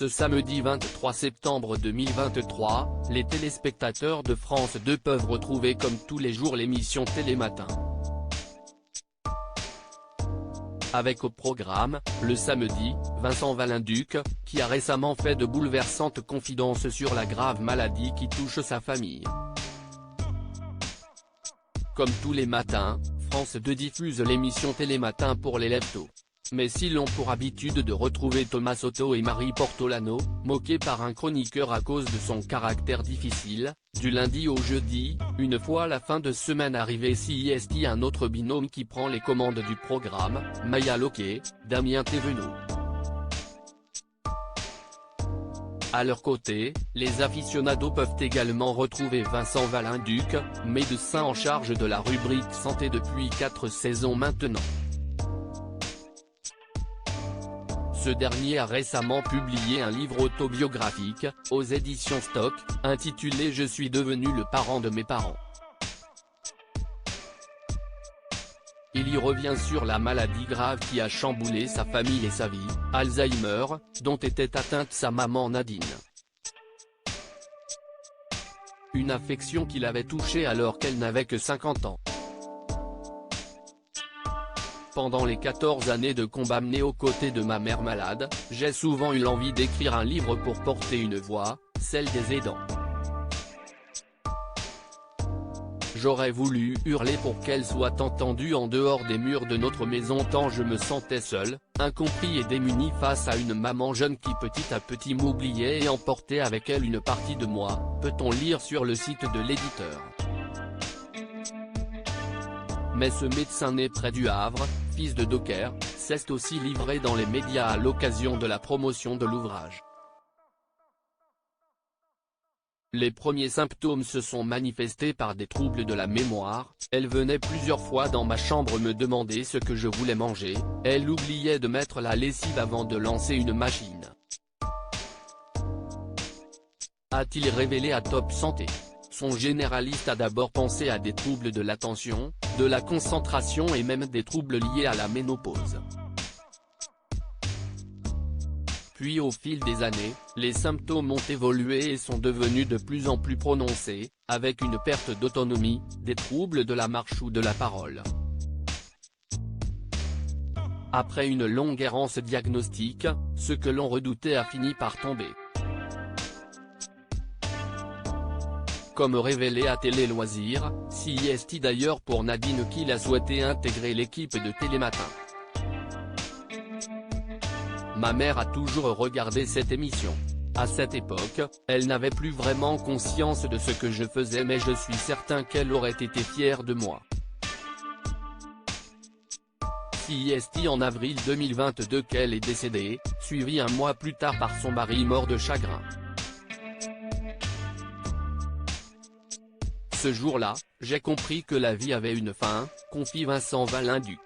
Ce samedi 23 septembre 2023, les téléspectateurs de France 2 peuvent retrouver comme tous les jours l'émission Télématin. Avec au programme, le samedi, Vincent Valenduc, qui a récemment fait de bouleversantes confidences sur la grave maladie qui touche sa famille. Comme tous les matins, France 2 diffuse l'émission Télématin pour les lève-tôt. Mais s'ils ont pour habitude de retrouver Thomas Soto et Marie Portolano, moqués par un chroniqueur à cause de son caractère difficile, du lundi au jeudi, une fois la fin de semaine arrivée CIST un autre binôme qui prend les commandes du programme, Maya Loquet, Damien Thévenot. À leur côté, les aficionados peuvent également retrouver Vincent Valenduc, médecin en charge de la rubrique santé depuis 4 saisons maintenant. Ce dernier a récemment publié un livre autobiographique, aux éditions Stock, intitulé « Je suis devenu le parent de mes parents ». Il y revient sur la maladie grave qui a chamboulé sa famille et sa vie, Alzheimer, dont était atteinte sa maman Nadine. Une affection qui l'avait touchée alors qu'elle n'avait que 50 ans. Pendant les 14 années de combat menées aux côtés de ma mère malade, j'ai souvent eu l'envie d'écrire un livre pour porter une voix, celle des aidants. J'aurais voulu hurler pour qu'elle soit entendue en dehors des murs de notre maison tant je me sentais seul, incompris et démuni face à une maman jeune qui petit à petit m'oubliait et emportait avec elle une partie de moi, peut-on lire sur le site de l'éditeur. Mais ce médecin né près du Havre, fils de docker, s'est aussi livré dans les médias à l'occasion de la promotion de l'ouvrage. Les premiers symptômes se sont manifestés par des troubles de la mémoire, elle venait plusieurs fois dans ma chambre me demander ce que je voulais manger, elle oubliait de mettre la lessive avant de lancer une machine. A-t-il révélé à Top Santé. Son généraliste a d'abord pensé à des troubles de l'attention, de la concentration et même des troubles liés à la ménopause. Puis au fil des années, les symptômes ont évolué et sont devenus de plus en plus prononcés, avec une perte d'autonomie, des troubles de la marche ou de la parole. Après une longue errance diagnostique, ce que l'on redoutait a fini par tomber. Comme révélé à Télé Loisirs, CIST d'ailleurs pour Nadine qui a souhaité intégrer l'équipe de Télématin. Ma mère a toujours regardé cette émission. À cette époque, elle n'avait plus vraiment conscience de ce que je faisais mais je suis certain qu'elle aurait été fière de moi. CIST en avril 2022 qu'elle est décédée, suivie un mois plus tard par son mari mort de chagrin. Ce jour-là, j'ai compris que la vie avait une fin, confie Vincent Valenduc.